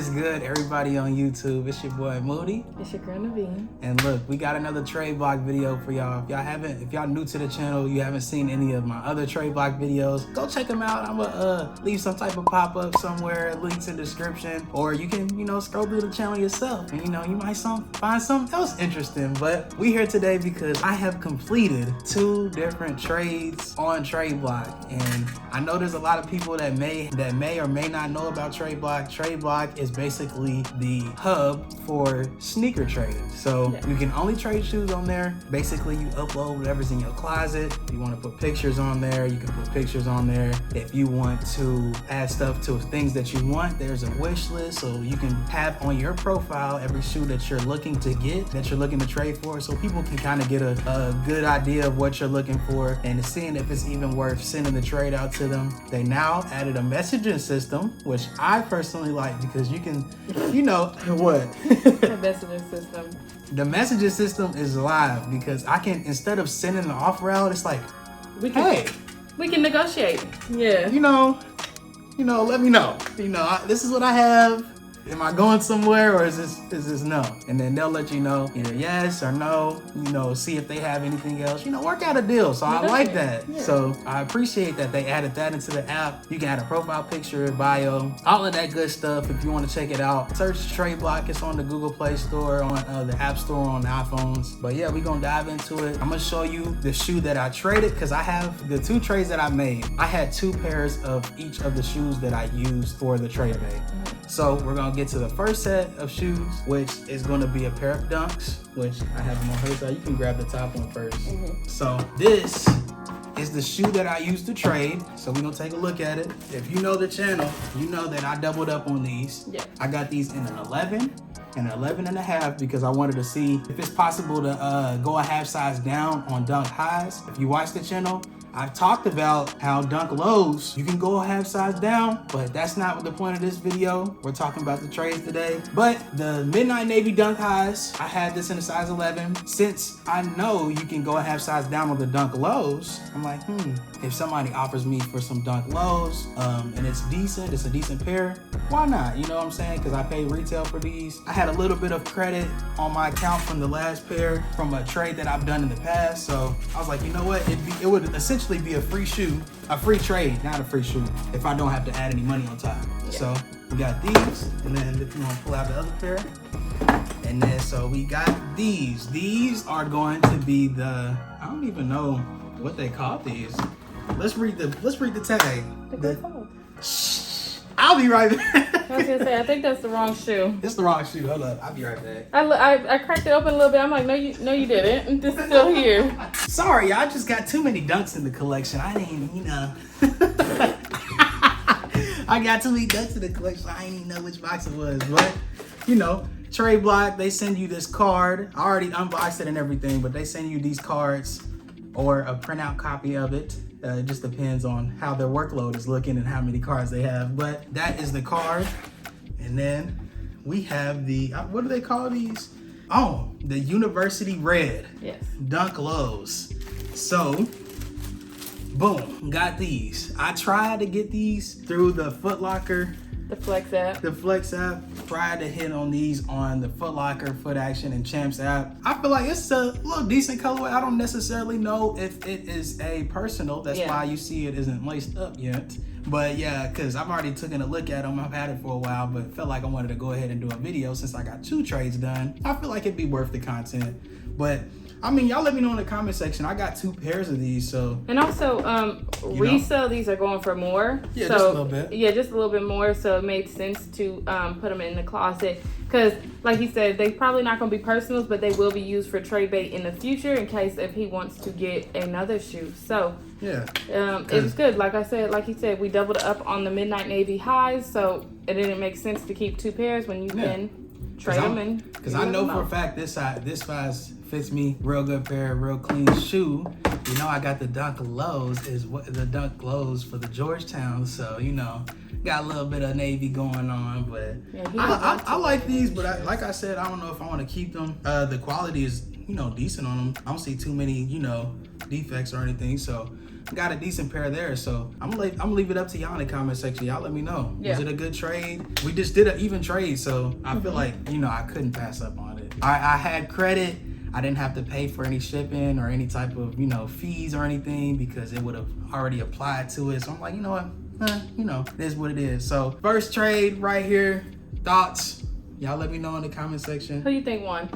is good, everybody on YouTube? It's your boy Moody. It's your girl Naveen. And look, we got another TradeBlock video for y'all. If y'all new to the channel, you haven't seen any of my other TradeBlock videos, go check them out. I'm gonna leave some type of pop-up somewhere, links in the description, or you can, scroll through the channel yourself and you might find something else interesting. But we here today because I have completed 2 different trades on TradeBlock, and I know there's a lot of people that may or may not know about TradeBlock. TradeBlock is basically the hub for sneaker trading. So you can only trade shoes on there. Basically, you upload whatever's in your closet. If you want to put pictures on there, you can put pictures on there. If you want to add stuff to things that you want, there's a wish list. So you can have on your profile every shoe that you're looking to get, that you're looking to trade for. So people can kind of get a good idea of what you're looking for and seeing if it's even worth sending the trade out to them. They now added a messaging system, which I personally like because you can, what? The messaging system. The messaging system is live because I can, instead of sending an offer out, it's like, we can negotiate. Yeah. Let me know. This is what I have. Am I going somewhere, or is this no? And then they'll let you know either yes or no, see if they have anything else, work out a deal. So I like that. Yeah. So I appreciate that they added that into the app. You can add a profile picture, bio, all of that good stuff. If you want to check it out, search TradeBlock. It's on the Google Play Store, on the App Store on the iPhones. But yeah, we're going to dive into it. I'm going to show you the shoe that I traded because I have the 2 trades that I made. I had 2 pairs of each of the shoes that I used for the trade made. So we're going to get to the first set of shoes, which is going to be a pair of Dunks, which I have them on her side. You can grab the top one first. So this is the shoe that I used to trade. So we're going to take a look at it. If you know the channel, you know that I doubled up on these. Yeah. I got these in an 11 and an 11 and a half because I wanted to see if it's possible to go a half size down on Dunk highs. If you watch the channel, I've talked about how Dunk lows, you can go a half size down, but that's not the point of this video. We're talking about the trades today. But the Midnight Navy Dunk highs, I had this in a size 11. Since I know you can go a half size down on the Dunk lows, I'm like, if somebody offers me for some Dunk lows, and it's a decent pair, why not? You know what I'm saying? Because I paid retail for these. I had a little bit of credit on my account from the last pair from a trade that I've done in the past. So I was like, you know what? It would essentially be a free shoe, a free trade, not a free shoe, if I don't have to add any money on top. Yeah. So we got these, and then if you want to pull out the other pair, and then so we got these. These are going to be the, I don't even know what they call these. Let's read the tag. I'll be right back. I was gonna say, I think that's the wrong shoe. It's the wrong shoe. Hold up, I'll be right back. I cracked it open a little bit. I'm like, no, you didn't. It's still here. Sorry, I just got too many Dunks in the collection. I didn't, I got too many Dunks in the collection. I didn't even know which box it was. But, TradeBlock, they send you this card. I already unboxed it and everything, but they send you these cards or a printout copy of it. It just depends on how their workload is looking and how many cards they have. But that is the card. And then we have the, what do they call these? Oh, the University Red. Yes. Dunk lows. So, boom, got these. I tried to get these through the Foot Locker. The Flex app. The Flex app. Tried to hit on these on the Foot Locker, Foot Action, and Champs app. I feel like it's a little decent colorway. I don't necessarily know if it is a personal. That's why you see it isn't laced up yet. But yeah, because I've already taken a look at them. I've had it for a while, but felt like I wanted to go ahead and do a video since I got 2 trades done. I feel like it'd be worth the content. But I mean, y'all let me know in the comment section. I got 2 pairs of these, so. And also, resale, these are going for more. Yeah, so, just a little bit. Yeah, just a little bit more. So it made sense to put them in the closet. Because, like he said, they probably not going to be personals, but they will be used for trade bait in the future in case if he wants to get another shoe. So, yeah, it was good. Like he said, we doubled up on the Midnight Navy highs. So it didn't make sense to keep 2 pairs when you can trade them. Because I know for a fact this size fits me real good pair, real clean shoe. I got the Dunk lows the Dunk lows for the Georgetown, so got a little bit of navy going on. But I like these, but like I said, I don't know if I want to keep them. The quality is decent on them. I don't see too many defects or anything, so got a decent pair there. So I'm gonna leave it up to y'all in the comment section. Y'all let me know. Yeah. Was it a good trade? We just did an even trade, so I feel like, you know, I couldn't pass up on it. I had credit. I didn't have to pay for any shipping or any type of, you know, fees or anything because it would have already applied to it. So I'm like, you know what, you know, it is what it is. So first trade right here, thoughts. Y'all let me know in the comment section. Who you think won?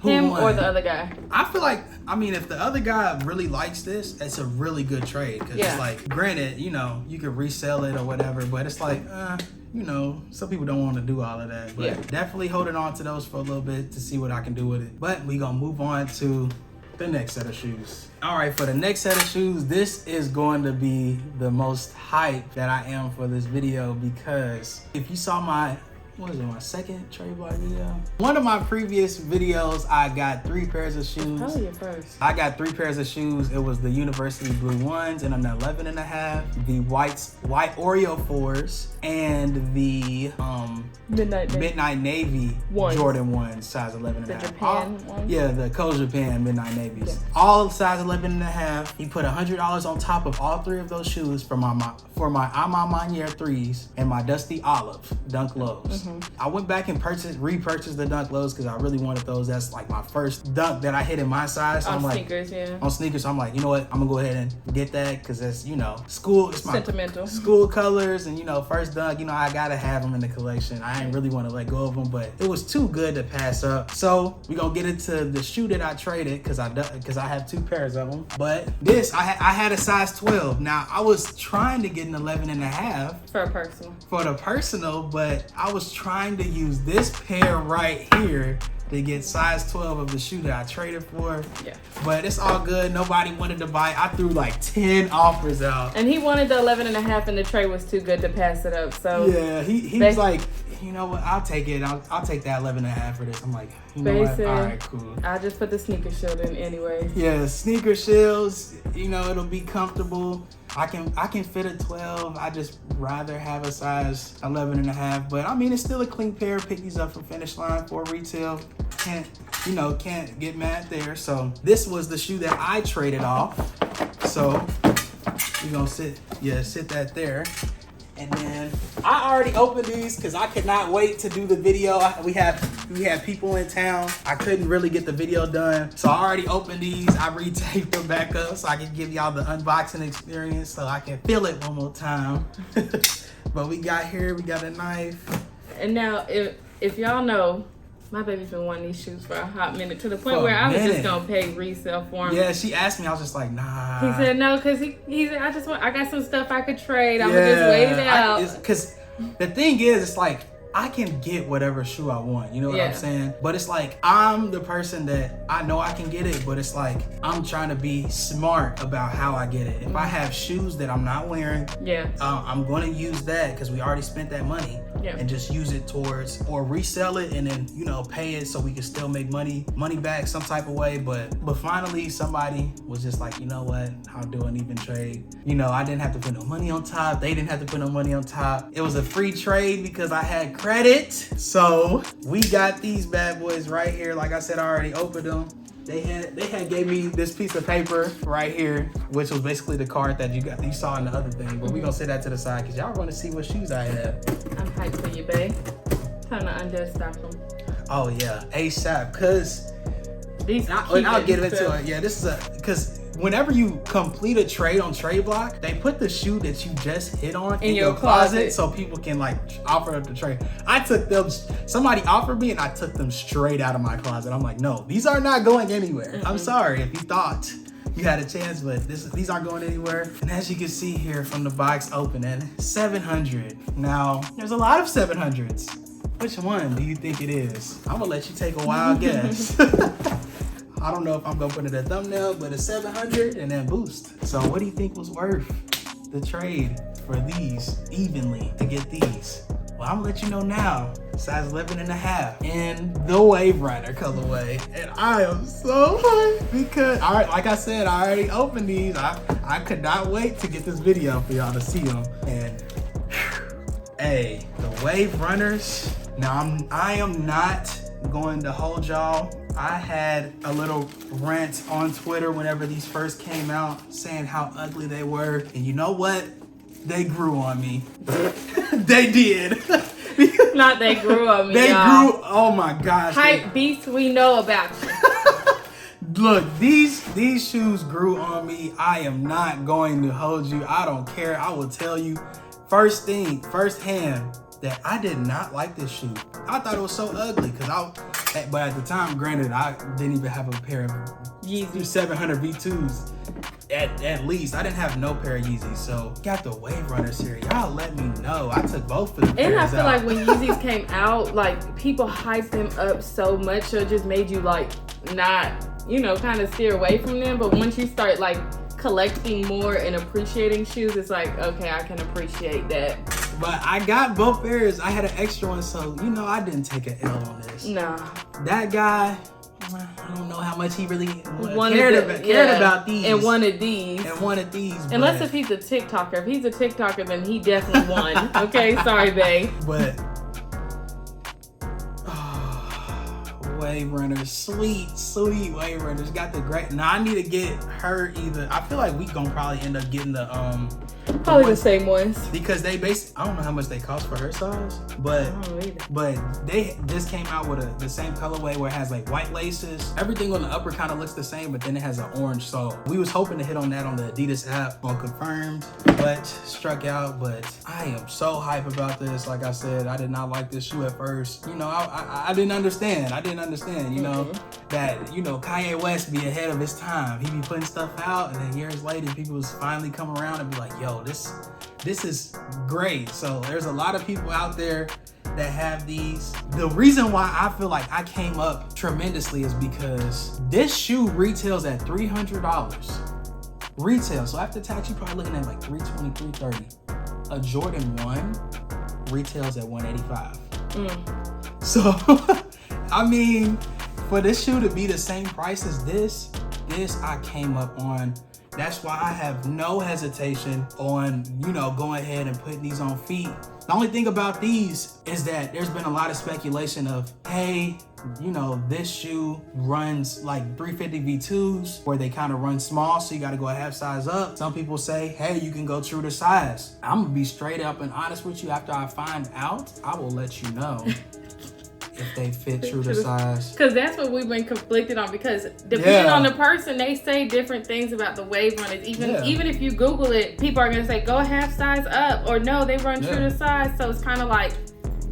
Who Him won? or the other guy? I feel like, I mean, if the other guy really likes this, it's a really good trade. Cause it's like, granted, you know, you could resell it or whatever, but it's like, you know, some people don't want to do all of that. But definitely holding on to those for a little bit to see what I can do with it. But we gonna move on to the next set of shoes. All right, for the next set of shoes, this is going to be the most hype that I am for this video because if you saw my, what was it, my second TradeBlock video? One of my previous videos, I got 3 pairs of shoes. Probably your first. I got 3 pairs of shoes. It was the University Blue ones and an 11.5, the white Oreo 4s, and the Midnight Navy Jordan 1, size 11.5. The Japan ones? Yeah, the Japan Midnight Navies. Yeah. All size 11.5. He put $100 on top of all 3 of those shoes for my Ama Maniere 3s and my Dusty Olive Dunk Lows. I went back and repurchased the Dunk Lows because I really wanted those. That's like my first dunk that I hit in my size. So on sneakers, On sneakers, so I'm like, you know what? I'm gonna go ahead and get that because that's, you know, school. It's my sentimental school colors, and you know, first dunk. You know, I gotta have them in the collection. I ain't really want to let go of them, but it was too good to pass up. So we gonna get into the shoe that I traded because I have 2 pairs of them. But this, I had a size 12. Now I was trying to get an 11.5 for a personal. For the personal, but I was trying to use this pair right here to get size 12 of the shoe that I traded for. Yeah. But it's all good. Nobody wanted to buy. I threw like 10 offers out. And he wanted the 11.5 and the trade was too good to pass it up. So yeah, he was like, you know what, I'll take it. I'll take that 11.5 for this. I'm like, you know what? All right, cool. I just put the sneaker shield in anyway. Yeah, sneaker shields, you know, it'll be comfortable. I can fit a 12. I just rather have a size 11.5. But I mean, it's still a clean pair. Pick these up from Finish Line for retail. Can't get mad there. So this was the shoe that I traded off. So we're gonna sit that there. And then I already opened these because I could not wait to do the video. We had people in town. I couldn't really get the video done. So I already opened these. I retaped them back up so I can give y'all the unboxing experience so I can feel it one more time. But we got a knife. And now if y'all know, my baby's been wanting these shoes for a hot minute to the point where I was just gonna pay resale for them. Yeah, she asked me. I was just like, nah. He said no, cause he said I got some stuff I could trade. I'm gonna just wait it out. Cause the thing is, it's like I can get whatever shoe I want. You know what I'm saying? But it's like I'm the person that I know I can get it, but it's like I'm trying to be smart about how I get it. If I have shoes that I'm not wearing, I'm gonna use that because we already spent that money. And just use it towards or resell it and then, you know, pay it so we can still make money back some type of way. But finally somebody was just like, you know what, I'll do an even trade. You know, I didn't have to put no money on top. They didn't have to put no money on top. It was a free trade because I had credit. So we got these bad boys right here. Like I said, I already opened them. They had gave me this piece of paper right here, which was basically the card that you saw in the other thing. But we gonna set that to the side because y'all want to see what shoes I have. I'm hyped for you, babe. Time to understock them. Oh yeah, ASAP. Cause I'll get into it. Yeah, this is because whenever you complete a trade on TradeBlock, they put the shoe that you just hit on in your closet so people can like offer up the trade. I took them, somebody offered me and I took them straight out of my closet. I'm like, no, these are not going anywhere. I'm sorry if you thought you had a chance, but these aren't going anywhere. And as you can see here from the box opening, 700. Now, there's a lot of 700s. Which one do you think it is? I'm gonna let you take a wild guess. I don't know if I'm gonna put it in a thumbnail, but it's 700 and then boost. So what do you think was worth the trade for these evenly to get these? Well, I'm gonna let you know now. Size 11.5 in the Wave Rider colorway. And I am so hyped because, like I said, I already opened these. I could not wait to get this video for y'all to see them. And hey, the Wave Runners. Now I am not going to hold y'all. I had a little rant on Twitter whenever these first came out, saying how ugly they were. And you know what? They grew on me. They did. Not they grew on me, They y'all. grew, oh my gosh. Hype beast, we know about you. Look, these shoes grew on me. I am not going to hold you. I don't care. I will tell you firsthand that I did not like this shoe. I thought it was so ugly but at the time, granted, I didn't even have a pair of Yeezy 700 V2s at least. I didn't have no pair of Yeezys, so got the Wave Runner series. Y'all let me know. I took both of the And I pairs feel out. like when Yeezys came out, like people hyped them up so much, so it just made you like not, kind of steer away from them. But once you start like collecting more and appreciating shoes, it's like, okay, I can appreciate that. But I got both pairs. I had an extra one, so I didn't take an L on this. Nah. That guy, I don't know how much he really cared about these. And wanted these. but Unless if he's a TikToker. If he's a TikToker, then he definitely won. Okay, sorry, babe. But Wave Runners, sweet Wave Runners. Got the great. Now I need to get her either. I feel like we gonna probably end up getting the Probably the same ones. because they I don't know how much they cost for her size, but they just came out with the same colorway where it has like white laces. Everything on the upper kind of looks the same, but then it has an orange sole. We was hoping to hit on that on the Adidas app on Confirmed, but struck out. But I am so hype about this. Like I said, I did not like this shoe at first. I didn't understand. That that Kanye West be ahead of his time. He be putting stuff out, and then years later people was finally come around and be like, yo, this is great. So there's a lot of people out there that have these. The reason why I feel like I came up tremendously is because this shoe retails at $300 retail. So after tax, you're probably looking at like $320, $330. A Jordan 1 retails at $185. So I mean, for this shoe to be the same price as this I came up on. That's why I have no hesitation on, going ahead and putting these on feet. The only thing about these is that there's been a lot of speculation of, hey, this shoe runs like 350 V2s where they kind of run small, so you got to go a half size up. Some people say, hey, you can go true to size. I'm going to be straight up and honest with you. After I find out, I will let you know. If they fit true to size. Because that's what we've been conflicted on, because depending on the person, they say different things about the Wave Runners. Even if you Google it, people are going to say, go a half size up, or no, they run true to size. So it's kind of like,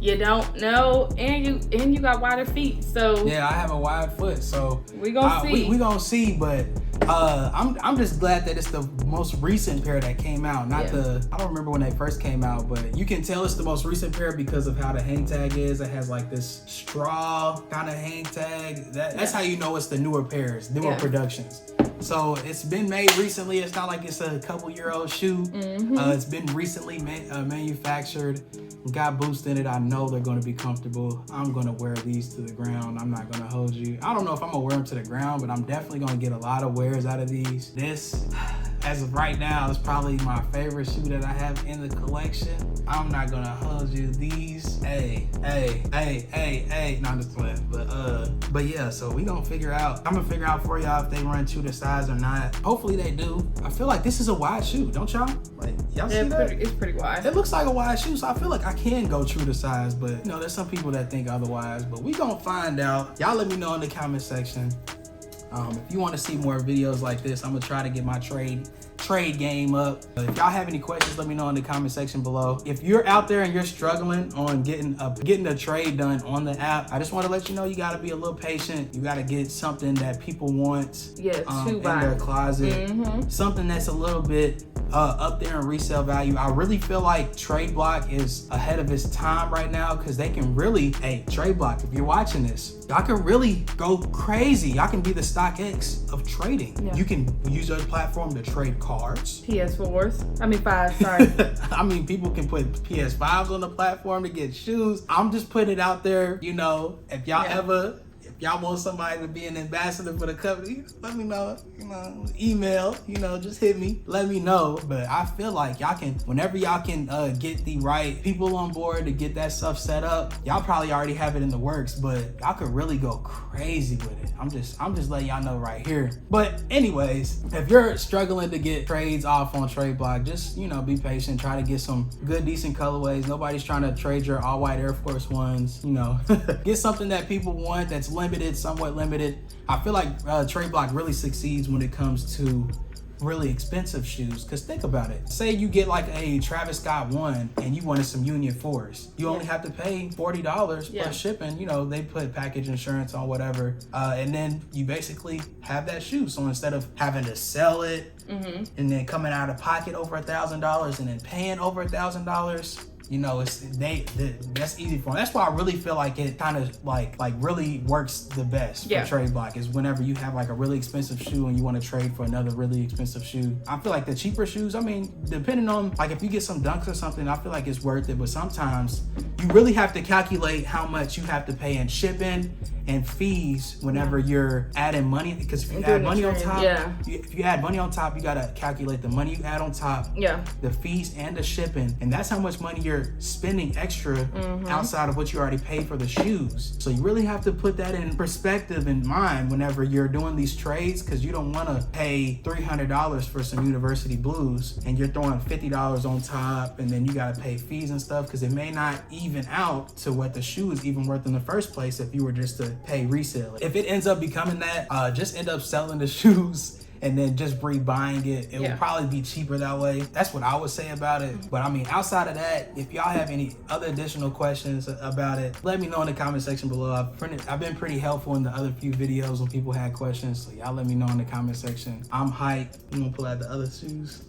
you don't know, and you got wider feet. So yeah, I have a wide foot, so we gonna see. We gonna see, but I'm just glad that it's the most recent pair that came out, not I don't remember when they first came out, but you can tell it's the most recent pair because of how the hang tag is. It has like this straw kind of hang tag. That's how you know it's the newer pairs, newer productions. So it's been made recently. It's not like it's a couple-year-old shoe. It's been recently manufactured. Got boost in it. I know they're going to be comfortable. I'm going to wear these to the ground. I'm not going to hold you. I don't know if I'm going to wear them to the ground, but I'm definitely going to get a lot of wears out of these. This, as of right now, is probably my favorite shoe that I have in the collection. I'm not going to hold you. These, hey. Not just playing, but yeah, so we going to figure out. I'm going to figure out for y'all if they run true to size or not. Hopefully they do. I feel like this is a wide shoe, don't y'all? Like, y'all see that? It's pretty wide. It looks like a wide shoe, so I feel like I can go true to size, but there's some people that think otherwise, but we gonna find out. Y'all let me know in the comment section. If you want to see more videos like this, I'm gonna try to get my trade game up. If y'all have any questions, let me know in the comment section below. If you're out there and you're struggling on getting a trade done on the app, I just want to let you know you got to be a little patient. You got to get something that people want in their closet. Something that's a little bit up there in resale value. I really feel like TradeBlock is ahead of its time right now, because they can really, hey, TradeBlock, if you're watching this, y'all can really go crazy. Y'all can be the StockX of trading. You can use your platform to trade cards. PS4s. I mean 5, sorry. I mean, people can put PS5s on the platform to get shoes. I'm just putting it out there, if y'all ever y'all want somebody to be an ambassador for the company, let me know. Email, just hit me, let me know. But I feel like y'all can, whenever y'all can get the right people on board to get that stuff set up, y'all probably already have it in the works, but y'all could really go crazy with it. I'm just letting y'all know right here. But anyways, if you're struggling to get trades off on TradeBlock, just be patient. Try to get some good, decent colorways. Nobody's trying to trade your all white Air Force Ones. Get something that people want that's limited, somewhat limited. I feel like TradeBlock really succeeds when it comes to really expensive shoes. Because think about it. Say you get like a Travis Scott 1 and you wanted some Union 4s. You only have to pay $40 plus shipping. They put package insurance on whatever. And then you basically have that shoe. So instead of having to sell it and then coming out of pocket over $1,000 and then paying over $1,000, that's easy for them. That's why I really feel like it kind of like really works the best for TradeBlock is whenever you have like a really expensive shoe and you want to trade for another really expensive shoe. I feel like the cheaper shoes, depending on, like, if you get some Dunks or something, I feel like it's worth it. But sometimes you really have to calculate how much you have to pay in shipping and fees whenever you're adding money, because if you add money on top, if you add money on top, you gotta calculate the money you add on top, the fees and the shipping, and that's how much money you're spending extra outside of what you already paid for the shoes. So you really have to put that in perspective in mind whenever you're doing these trades, because you don't want to pay $300 for some University Blues and you're throwing $50 on top, and then you gotta pay fees and stuff, because it may not even out to what the shoe is even worth in the first place if you were just to pay resale. If it ends up becoming that, just end up selling the shoes and then just rebuying it. It will probably be cheaper that way. That's what I would say about it. But outside of that, if y'all have any other additional questions about it, let me know in the comment section below. I've been pretty helpful in the other few videos when people had questions, so y'all let me know in the comment section. I'm hyped. I'm gonna pull out the other shoes.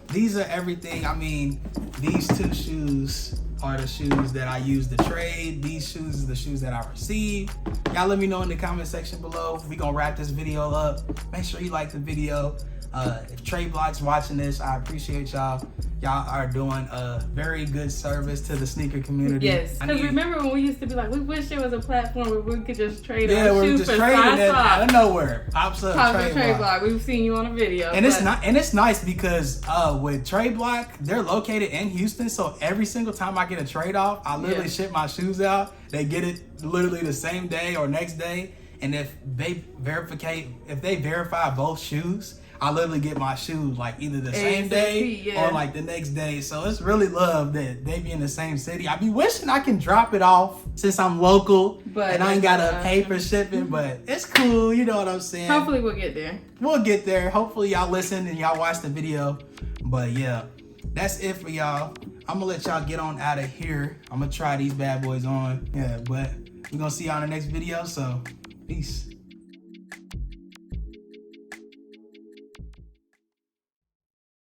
These are everything. These two shoes are the shoes that I use to trade. These shoes is the shoes that I receive. Y'all let me know in the comment section below. We gonna wrap this video up. Make sure you like the video. If TradeBlock's watching this, I appreciate y'all. Y'all are doing a very good service to the sneaker community. Yes, because remember when we used to be like, we wish there was a platform where we could just trade our we're shoes just for trading it out of nowhere. Pops up TradeBlock. We've seen you on a video. And it's nice because with TradeBlock, they're located in Houston, so every single time I get a trade off, I literally ship my shoes out. They get it literally the same day or next day. And if they verify both shoes, I literally get my shoes like either the same day or like the next day. So it's really love that they be in the same city. I be wishing I can drop it off since I'm local, and I ain't gotta pay for shipping, but it's cool. You know what I'm saying? Hopefully we'll get there. We'll get there. Hopefully y'all listen and y'all watch the video. But yeah, that's it for y'all. I'm gonna let y'all get on out of here. I'm gonna try these bad boys on. Yeah, but we're gonna see y'all in the next video. So peace.